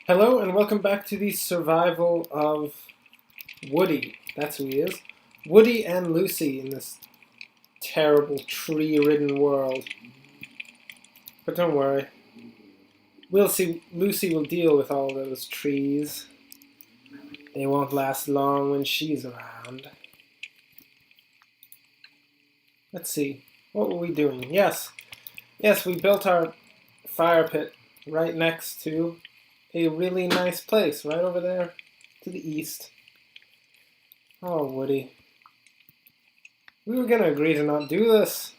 Hello and welcome back to the survival of Woody. That's who he is. Woody and Lucy in this terrible tree-ridden world. But don't worry. We'll see. Lucy will deal with all those trees. They won't last long when she's around. Let's see. What were we doing? Yes, we built our fire pit right next to a really nice place right over there to the east. Oh, Woody. We were going to agree to not do this,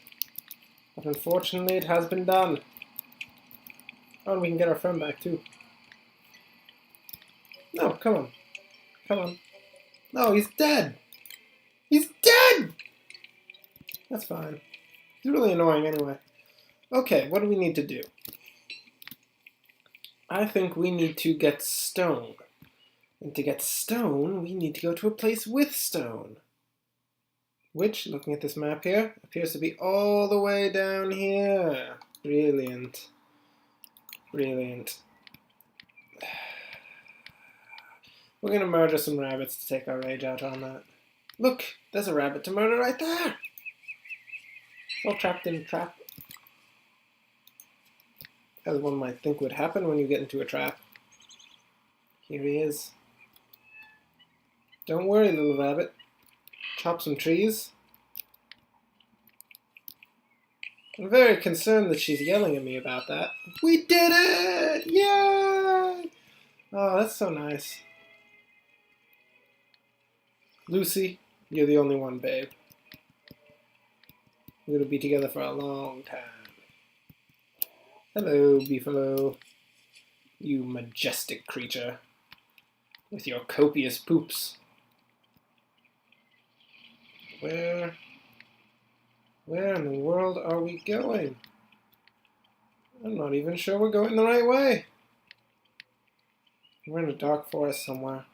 but unfortunately it has been done. Oh, and we can get our friend back too. No, come on. Come on. No, he's dead! He's dead! That's fine. He's really annoying anyway. Okay, what do we need to do? I think we need to get stone. And to get stone, we need to go to a place with stone. Which, looking at this map here, appears to be all the way down here. Brilliant. Brilliant. We're going to murder some rabbits to take our rage out on that. Look, there's a rabbit to murder right there. It's all trapped in a trap. As one might think would happen when you get into a trap. Here he is. Don't worry, little rabbit. Chop some trees. I'm very concerned that she's yelling at me about that. We did it! Yay! Oh, that's so nice. Lucy, you're the only one, babe. We're going to be together for a long time. Hello, Beefalo. You majestic creature. With your copious poops. Where in the world are we going? I'm not even sure we're going the right way. We're in a dark forest somewhere.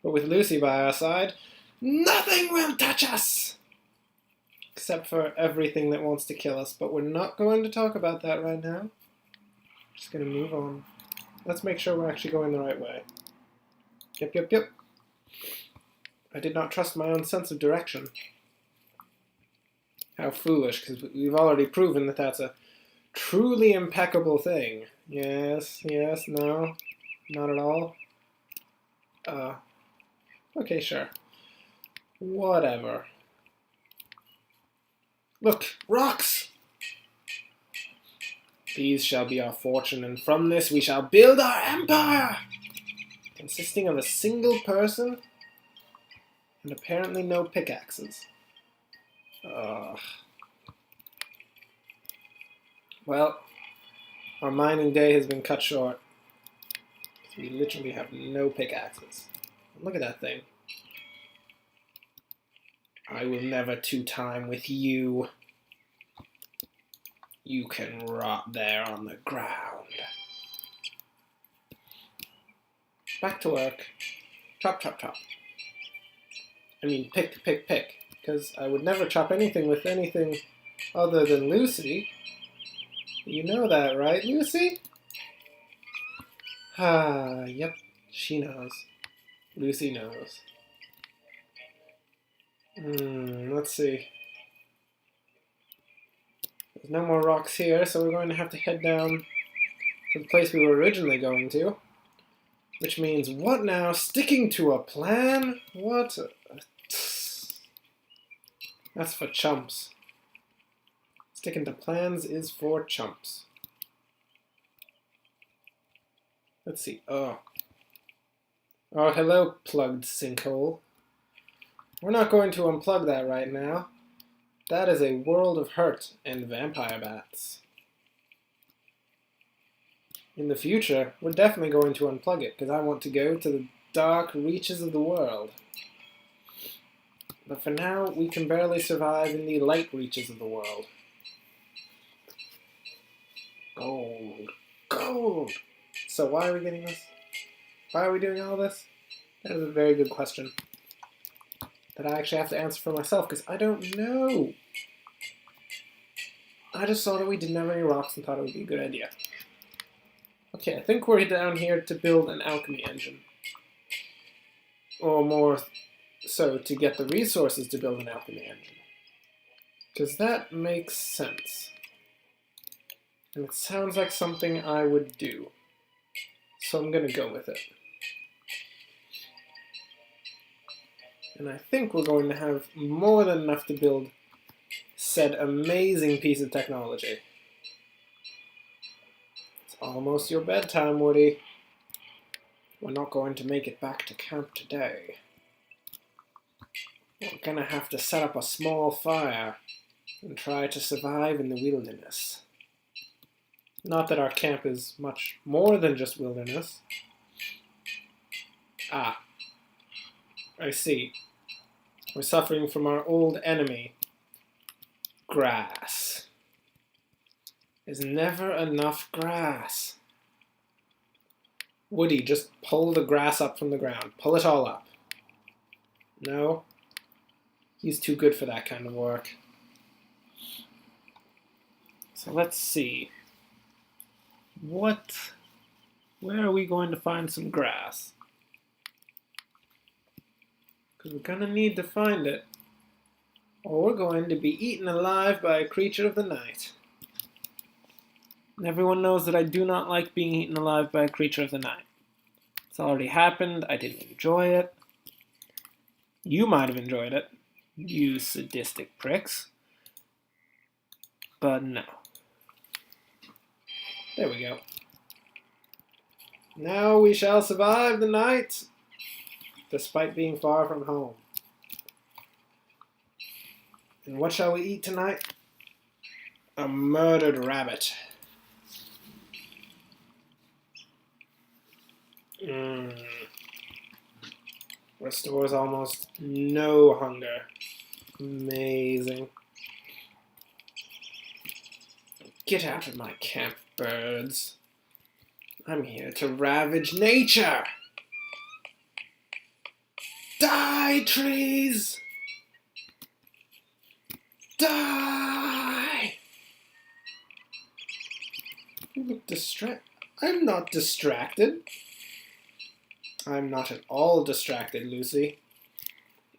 But with Lucy by our side, nothing will touch us! Except for everything that wants to kill us. But we're not going to talk about that right now. Just going to move on. Let's make sure we're actually going the right way. Yep. I did not trust my own sense of direction. How foolish, because we've already proven that that's a truly impeccable thing. Yes, no, not at all. Okay, sure. Whatever. Look, rocks! These shall be our fortune, and from this we shall build our empire! Consisting of a single person and apparently no pickaxes. Well, our mining day has been cut short. We literally have no pickaxes. Look at that thing. I will never two-time with you. You can rot there on the ground. Back to work. Chop. I mean, pick. Because I would never chop anything with anything other than Lucy. You know that, right, Lucy? Yep. She knows. Lucy knows. Let's see. There's no more rocks here, so we're going to have to head down to the place we were originally going to. Which means, what now? Sticking to a plan? What? That's for chumps. Sticking to plans is for chumps. Let's see. Oh, hello, plugged sinkhole. We're not going to unplug that right now. That is a world of hurt and vampire bats. In the future, we're definitely going to unplug it, because I want to go to the dark reaches of the world. But for now, we can barely survive in the light reaches of the world. Gold! So why are we getting this? Why are we doing all this? That is a very good question that I actually have to answer for myself, because I don't know. I just saw that we didn't have any rocks and thought it would be a good idea. Okay, I think we're down here to build an alchemy engine. Or more so, to get the resources to build an alchemy engine. Because that makes sense. And it sounds like something I would do. So I'm going to go with it. And I think we're going to have more than enough to build said amazing piece of technology. It's almost your bedtime, Woody. We're not going to make it back to camp today. We're going to have to set up a small fire and try to survive in the wilderness. Not that our camp is much more than just wilderness. Ah, I see. We're suffering from our old enemy, grass. There's never enough grass. Woody, just pull the grass up from the ground. Pull it all up. No? He's too good for that kind of work. So let's see. Where are we going to find some grass? Because we're going to need to find it. Or we're going to be eaten alive by a creature of the night. And everyone knows that I do not like being eaten alive by a creature of the night. It's already happened. I didn't enjoy it. You might have enjoyed it, you sadistic pricks. But no. There we go. Now we shall survive the night, despite being far from home. And what shall we eat tonight? A murdered rabbit. Restores almost no hunger. Amazing. Get out of my camp, birds. I'm here to ravage nature. Die, trees! Die! You look distracted. I'm not distracted. I'm not at all distracted, Lucy.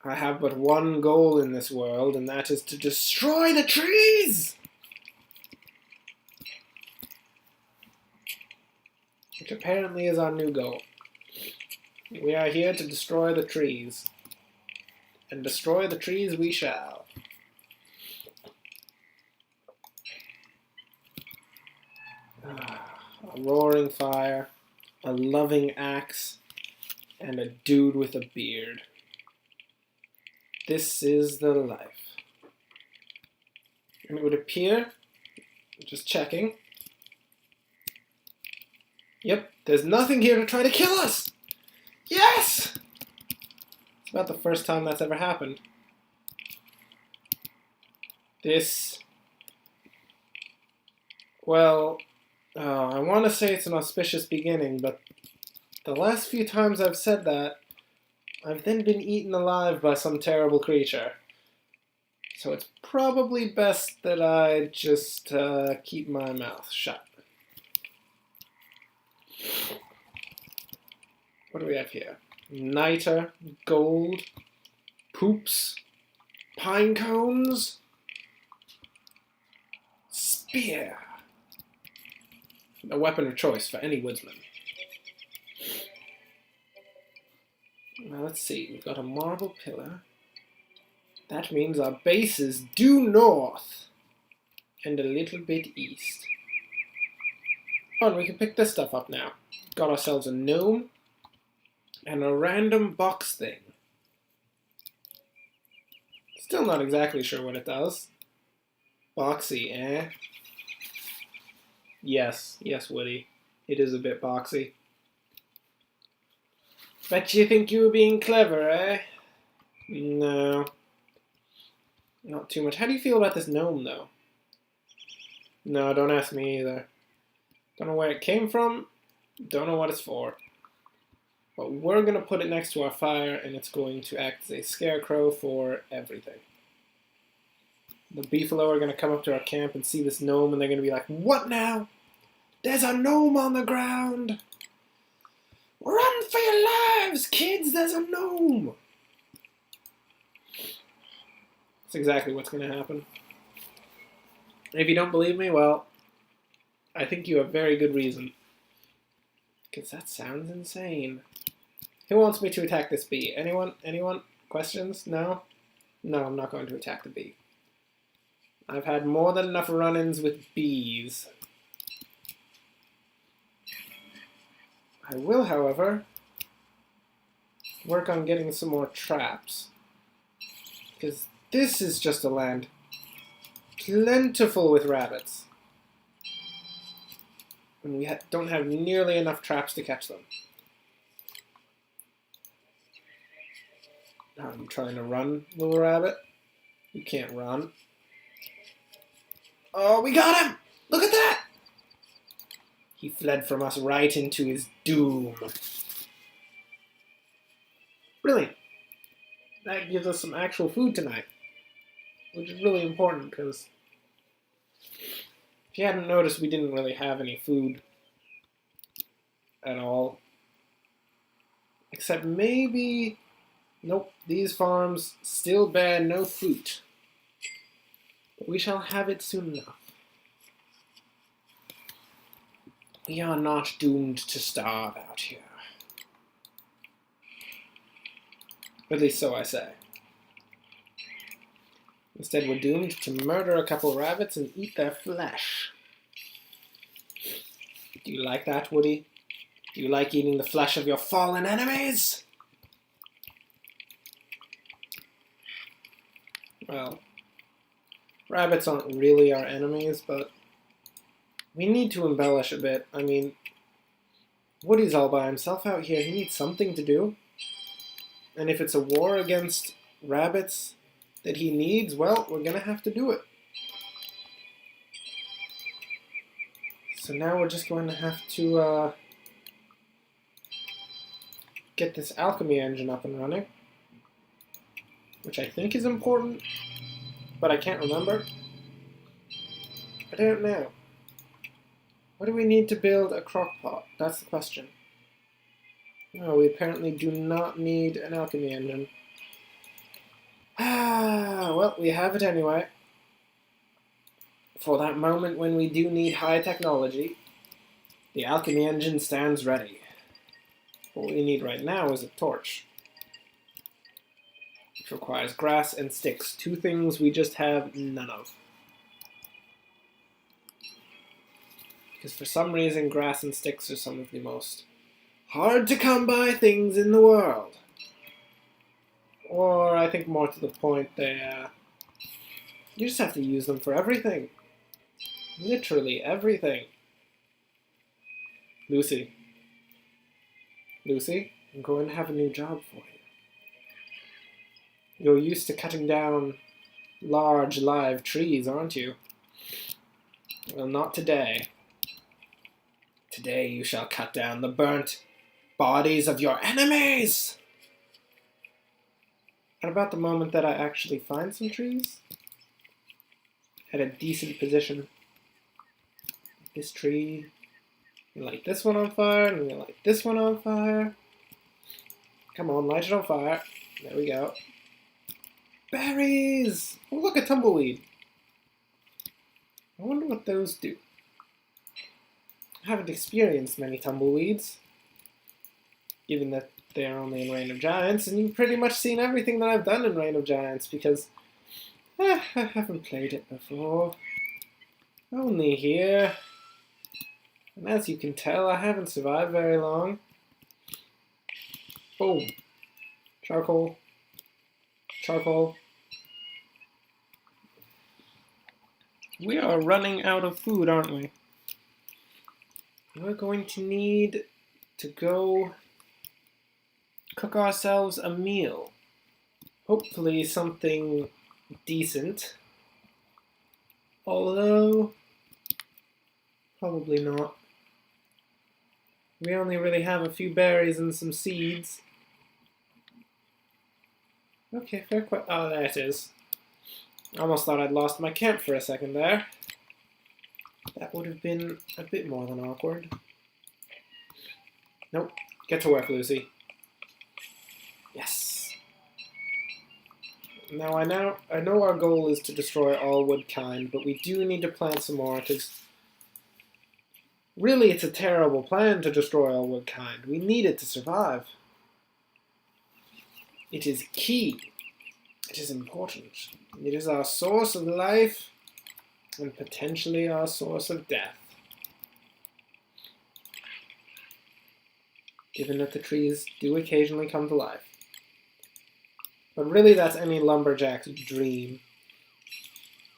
I have but one goal in this world, and that is to destroy the trees! Which apparently is our new goal. We are here to destroy the trees. And destroy the trees we shall. A roaring fire, a loving axe, and a dude with a beard. This is the life. And it would appear, just checking, yep, there's nothing here to try to kill us! Yes! It's about the first time that's ever happened. This, well, I want to say it's an auspicious beginning, but the last few times I've said that, I've then been eaten alive by some terrible creature. So it's probably best that I just keep my mouth shut. What do we have here? Niter, gold, poops, pine cones, spear. A weapon of choice for any woodsman. Now let's see, we've got a marble pillar. That means our base is due north and a little bit east. Oh, and we can pick this stuff up now. Got ourselves a gnome and a random box thing. Still not exactly sure what it does. Boxy, eh? Yes, Woody. It is a bit boxy. Bet you think you were being clever, eh? No. Not too much. How do you feel about this gnome, though? No, don't ask me either. Don't know where it came from. Don't know what it's for. But we're going to put it next to our fire, and it's going to act as a scarecrow for everything. The beefalo are going to come up to our camp and see this gnome, and they're going to be like, "What now? There's a gnome on the ground! Run for your lives, kids! There's a gnome! That's exactly what's going to happen. If you don't believe me, well, I think you have very good reason. Because that sounds insane. Who wants me to attack this bee? Anyone? Anyone? Questions? No? No, I'm not going to attack the bee. I've had more than enough run-ins with bees. I will, however, work on getting some more traps. Because this is just a land plentiful with rabbits. And we don't have nearly enough traps to catch them. Are you trying to run, little rabbit? You can't run. Oh, we got him! Look at that! He fled from us right into his doom. Brilliant. That gives us some actual food tonight. Which is really important, because if you hadn't noticed, we didn't really have any food at all. Except maybe... Nope, these farms still bear no fruit. But we shall have it soon enough. We are not doomed to starve out here. At least so I say. Instead, we're doomed to murder a couple rabbits and eat their flesh. Do you like that, Woody? Do you like eating the flesh of your fallen enemies? Well, rabbits aren't really our enemies, but we need to embellish a bit. I mean, Woody's all by himself out here. He needs something to do. And if it's a war against rabbits that he needs, well, we're going to have to do it. So now we're just going to have to get this alchemy engine up and running, which I think is important, but I can't remember. I don't know. What do we need to build a crock pot? That's the question. No, we apparently do not need an alchemy engine. Ah, well, we have it anyway. For that moment when we do need high technology, the alchemy engine stands ready. What we need right now is a torch, which requires grass and sticks, two things we just have none of. Because for some reason, grass and sticks are some of the most hard to come by things in the world. Or, I think more to the point, you just have to use them for everything. Literally everything. Lucy. Lucy, I'm going to have a new job for you. You're used to cutting down large live trees, aren't you? Well, not today. Today you shall cut down the burnt bodies of your enemies! At about the moment that I actually find some trees, at a decent position, this tree, and light this one on fire, and we light this one on fire. Come on, light it on fire. There we go. Berries! Oh, look, a tumbleweed. I wonder what those do. I haven't experienced many tumbleweeds, given that they're only in Reign of Giants, and you've pretty much seen everything that I've done in Reign of Giants, because I haven't played it before. Only here. And as you can tell, I haven't survived very long. Boom. Charcoal. Charcoal. We are running out of food, aren't we? We're going to need to go cook ourselves a meal. Hopefully something decent. Although, probably not. We only really have a few berries and some seeds. Okay, fair question. Oh, there it is. I almost thought I'd lost my camp for a second there. That would have been a bit more than awkward. Nope. Get to work, Lucy. Yes. Now I know our goal is to destroy all woodkind, but we do need to plant some more, because really it's a terrible plan to destroy all woodkind. We need it to survive. It is key. It is important. It is our source of life and potentially our source of death. Given that the trees do occasionally come to life. But really that's any lumberjack's dream.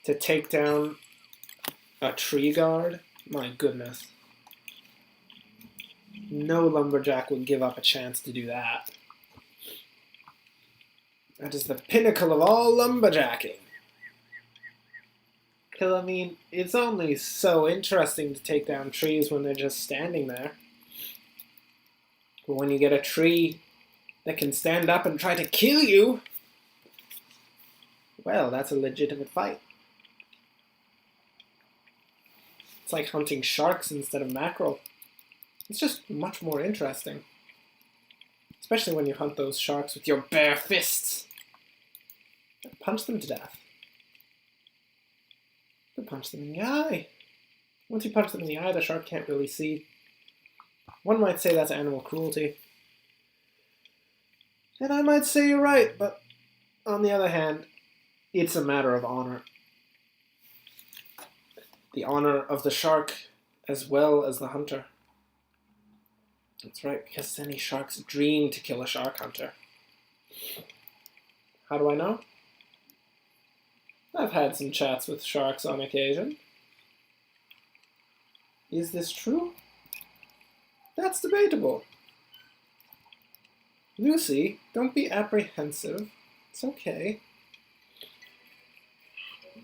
To take down a tree guard? My goodness. No lumberjack would give up a chance to do that. That is the pinnacle of all lumberjacking. Because, I mean, it's only so interesting to take down trees when they're just standing there. But when you get a tree that can stand up and try to kill you, well, that's a legitimate fight. It's like hunting sharks instead of mackerel. It's just much more interesting. Especially when you hunt those sharks with your bare fists. Punch them to death. You punch them in the eye. Once you punch them in the eye, the shark can't really see. One might say that's animal cruelty. And I might say you're right, but on the other hand, it's a matter of honor. The honor of the shark as well as the hunter. That's right, because any shark's dream to kill a shark hunter. How do I know? I've had some chats with sharks on occasion. Is this true? That's debatable. Lucy, don't be apprehensive. It's okay.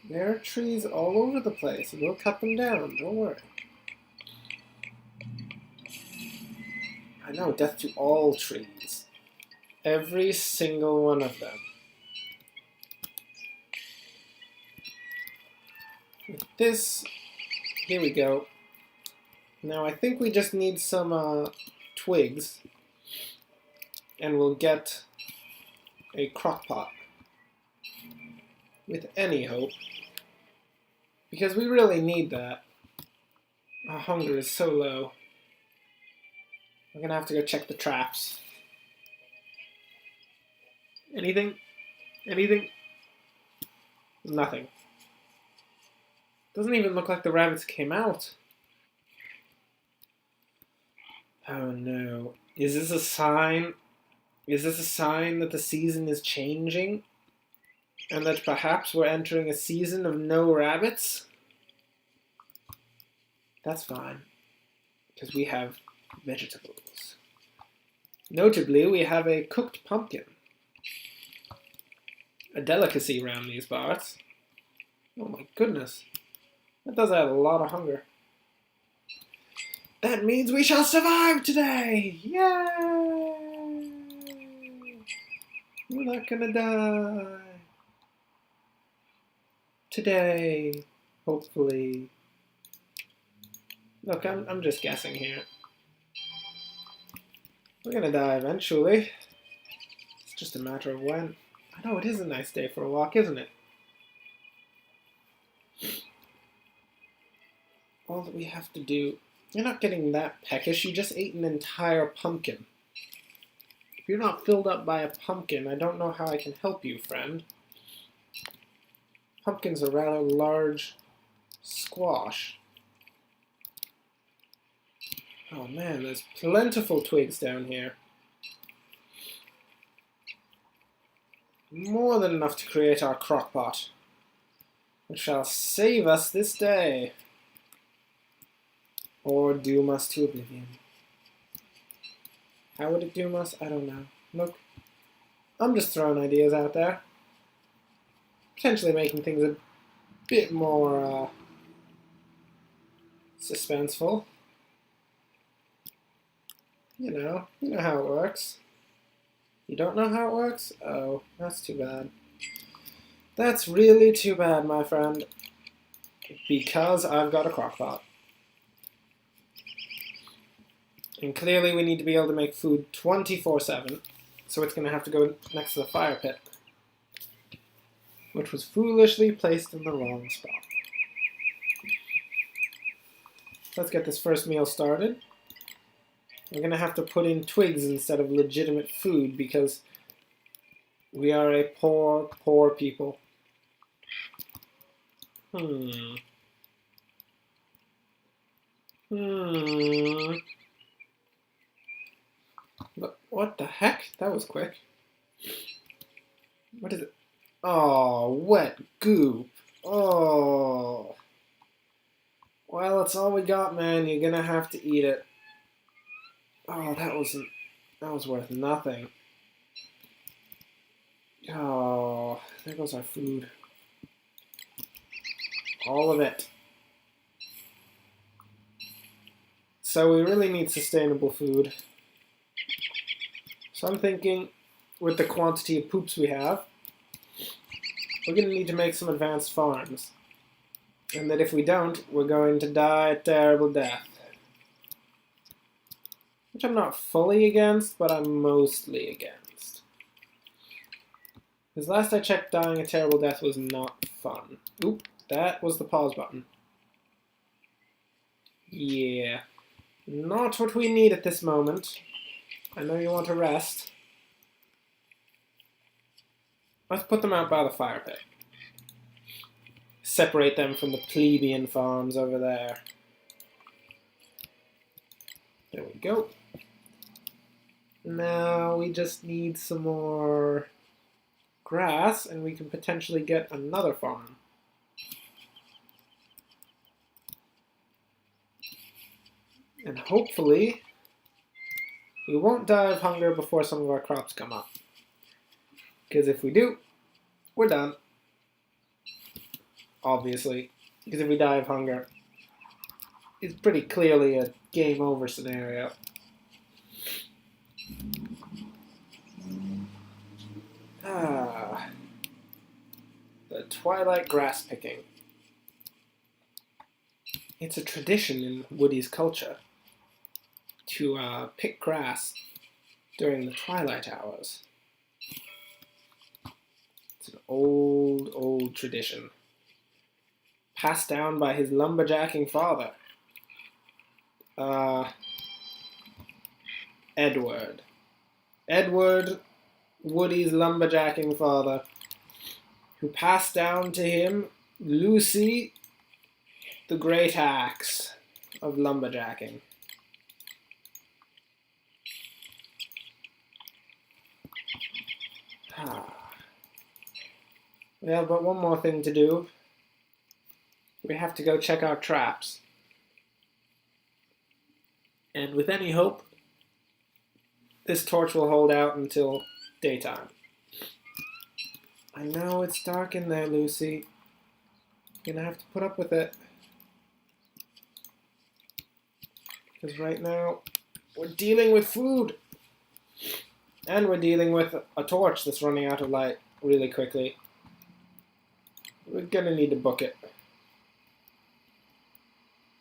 There are trees all over the place, and we'll cut them down, don't worry. I know, death to all trees. Every single one of them. With this, here we go. Now I think we just need some twigs, and we'll get a crock pot. With any hope. Because we really need that. Our hunger is so low. We're gonna have to go check the traps. Anything? Anything? Nothing. Doesn't even look like the rabbits came out. Oh no. Is this a sign? Is this a sign that the season is changing? And that perhaps we're entering a season of no rabbits? That's fine. Because we have vegetables. Notably, we have a cooked pumpkin. A delicacy around these parts. Oh my goodness. That does add a lot of hunger. That means we shall survive today! Yay! We're not gonna die. Today, hopefully. Look, I'm just guessing here. We're gonna die eventually. It's just a matter of when. I know it is a nice day for a walk, isn't it? All that we have to do... You're not getting that peckish, you just ate an entire pumpkin. If you're not filled up by a pumpkin, I don't know how I can help you, friend. Pumpkin's a rather large squash. Oh man, there's plentiful twigs down here. More than enough to create our crock pot, which shall save us this day. Or doom us to oblivion. How would it doom us? I don't know. Look, I'm just throwing ideas out there. Potentially making things a bit more suspenseful. You know how it works. You don't know how it works? Oh, that's too bad. That's really too bad, my friend. Because I've got a crock pot. And clearly we need to be able to make food 24/7. So it's going to have to go next to the fire pit. Which was foolishly placed in the wrong spot. Let's get this first meal started. We're going to have to put in twigs instead of legitimate food because we are a poor, poor people. But what the heck? That was quick. What is it? Oh, wet goop. Oh. Well, it's all we got, man. You're gonna have to eat it. Oh, that was worth nothing. Oh, there goes our food. All of it. So we really need sustainable food. So I'm thinking, with the quantity of poops we have, we're going to need to make some advanced farms. And that if we don't, we're going to die a terrible death. Which I'm not fully against, but I'm mostly against. Because last I checked, dying a terrible death was not fun. Oop, that was the pause button. Yeah. Not what we need at this moment. I know you want to rest. Let's put them out by the fire pit. Separate them from the plebeian farms over there. There we go. Now we just need some more grass and we can potentially get another farm. And hopefully we won't die of hunger before some of our crops come up. Because if we do, we're done. Obviously. Because if we die of hunger, it's pretty clearly a game over scenario. The twilight grass picking. It's a tradition in Woody's culture to pick grass during the twilight hours. It's an old, old tradition. Passed down by his lumberjacking father. Edward. Edward, Woody's lumberjacking father, who passed down to him Lucy, the great axe of lumberjacking. We have but one more thing to do. We have to go check our traps. And with any hope, this torch will hold out until daytime. I know it's dark in there, Lucy. You're gonna have to put up with it. Because right now, we're dealing with food. And we're dealing with a torch that's running out of light really quickly. We're gonna need to book it.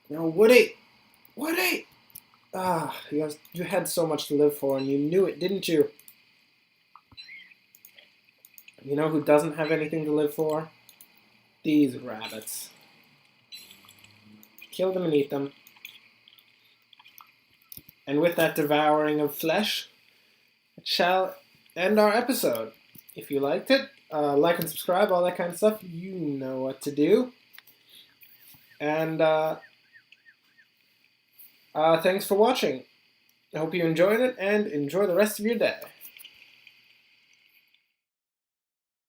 No, Woody! Woody! You had so much to live for and you knew it, didn't you? You know who doesn't have anything to live for? These rabbits. Kill them and eat them. And with that devouring of flesh, it shall end our episode. If you liked it, like and subscribe, all that kind of stuff. You know what to do. And thanks for watching. I hope you enjoyed it, and enjoy the rest of your day.